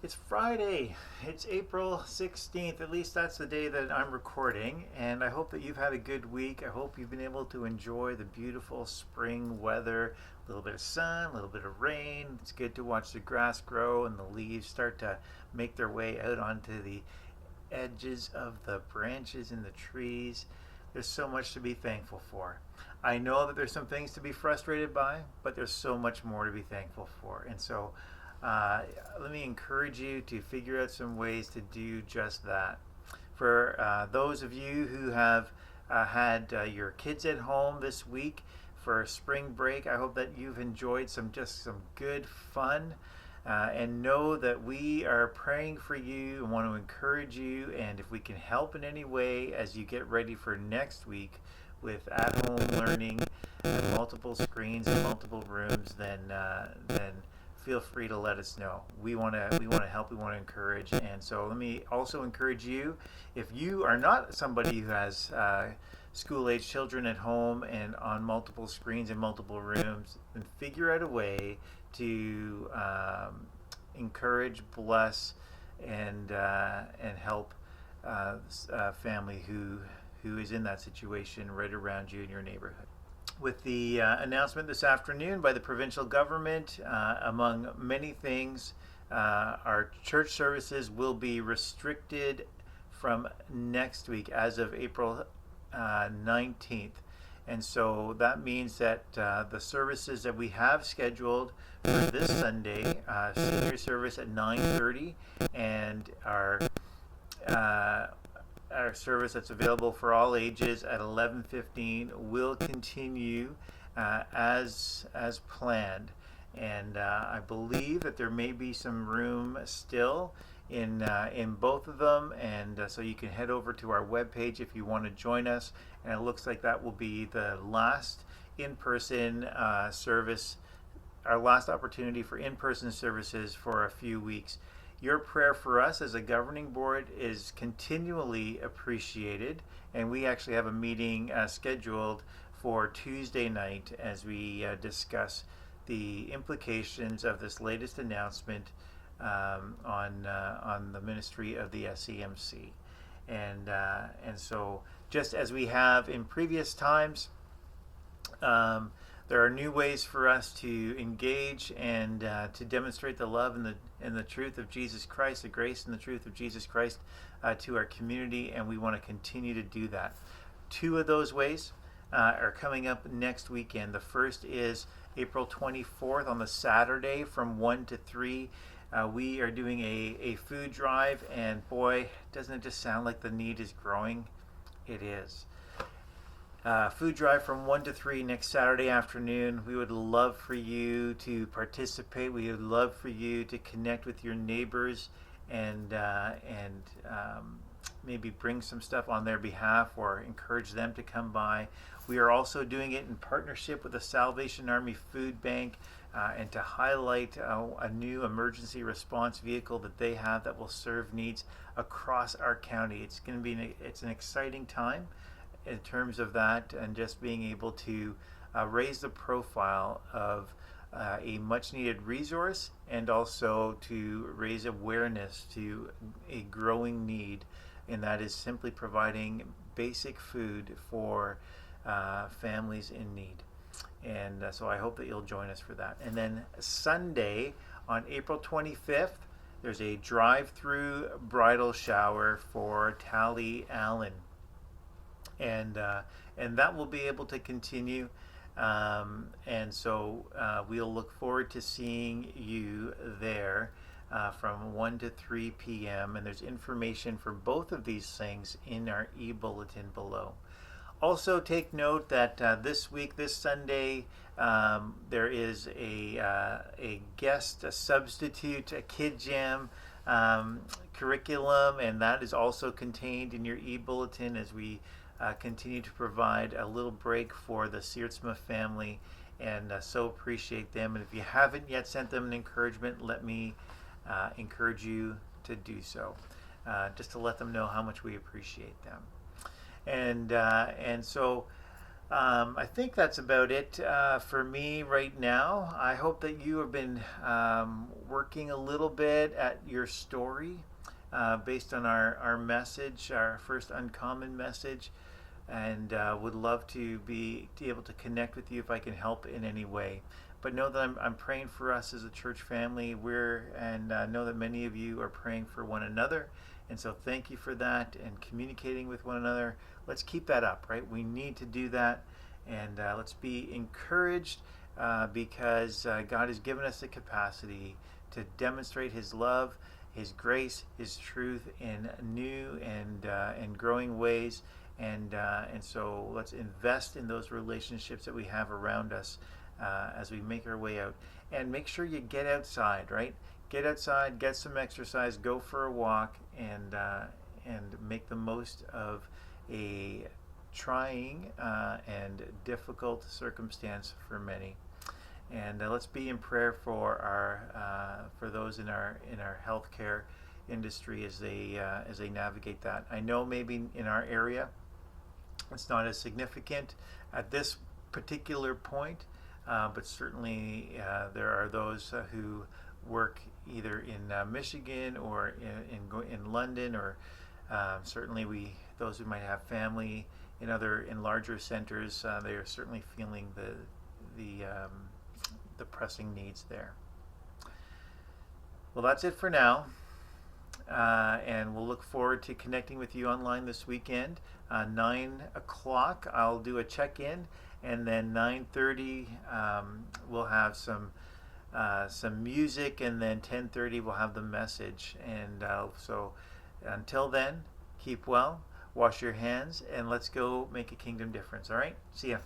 It's Friday. It's April 16th. At least that's the day that I'm recording. And I hope that you've had a good week. I hope you've been able to enjoy the beautiful spring weather. A little bit of sun, a little bit of rain. It's good to watch the grass grow and the leaves start to make their way out onto the edges of the branches in the trees. There's so much to be thankful for. I know that there's some things to be frustrated by, but there's so much more to be thankful for. And so let me encourage you to figure out some ways to do just that. For those of you who have had your kids at home this week for spring break, I hope that you've enjoyed some good fun. And know that we are praying for you and want to encourage you. And if we can help in any way as you get ready for next week with at-home learning and multiple screens and multiple rooms, then feel free to let us know. We want to help. We want to encourage. And so let me also encourage you, if you are not somebody who has school-age children at home and on multiple screens in multiple rooms, then figure out a way to encourage, bless, and help family who is in that situation right around you in your neighborhood. With the announcement this afternoon by the provincial government, among many things, our church services will be restricted from next week as of April 19th. And so that means that the services that we have scheduled for this Sunday, senior service at 9:30, and our service that's available for all ages at 11:15 will continue as planned. And I believe that there may be some room still in both of them, and so you can head over to our webpage if you want to join us. And it looks like that will be the last in-person service, our last opportunity for in-person services for a few weeks. Your prayer for us as a governing board is continually appreciated, and we actually have a meeting scheduled for Tuesday night as we discuss the implications of this latest announcement on the ministry of the SEMC. And so, just as we have in previous times, there are new ways for us to engage and to demonstrate the love and the truth of Jesus Christ, the grace and the truth of Jesus Christ to our community, and we want to continue to do that. Two of those ways are coming up next weekend. The first is April 24th on the Saturday from 1 to 3. We are doing a food drive, and boy, doesn't it just sound like the need is growing? It is. Food drive from 1 to 3 next Saturday afternoon. We would love for you to participate. We would love for you to connect with your neighbors and maybe bring some stuff on their behalf or encourage them to come by. We are also doing it in partnership with the Salvation Army Food Bank and to highlight a new emergency response vehicle that they have that will serve needs across our county. It's going to be it's an exciting time in terms of that, and just being able to raise the profile of a much needed resource, and also to raise awareness to a growing need, and that is simply providing basic food for families in need. And so I hope that you'll join us for that. And then Sunday on April 25th, there's a drive-through bridal shower for Tally Allen. And that will be able to continue, and so we'll look forward to seeing you there from 1 to 3 p.m. And there's information for both of these things in our e-bulletin below. Also, take note that this week, this Sunday, there is a guest, a substitute, a Kid Jam curriculum, and that is also contained in your e-bulletin as we continue to provide a little break for the Siertsma family, and so appreciate them. And if you haven't yet sent them an encouragement, let me encourage you to do so, just to let them know how much we appreciate them. And so I think that's about it for me right now. I hope that you have been working a little bit at your story based on our message, our first uncommon message, and would love to be able to connect with you if I can help in any way. But know that I'm praying for us as a church family. Know that many of you are praying for one another. And so thank you for that and communicating with one another. Let's keep that up, right? We need to do that. And let's be encouraged because God has given us the capacity to demonstrate His love, His grace, His truth in new and growing ways. And so let's invest in those relationships that we have around us as we make our way out. And make sure you get outside, right? Get outside, get some exercise, go for a walk, and make the most of a trying and difficult circumstance for many. And let's be in prayer for those in our healthcare industry as they navigate that. I know maybe in our area it's not as significant at this particular point, but certainly there are those who work either in Michigan or in London, or certainly those who might have family in larger centers. They are certainly feeling the pressing needs there. Well, that's it for now. And we'll look forward to connecting with you online this weekend. 9 o'clock, I'll do a check-in, and then 9:30 we'll have some music, and then 10:30 we'll have the message. And so until then, keep well, wash your hands, and let's go make a kingdom difference. All right? See ya.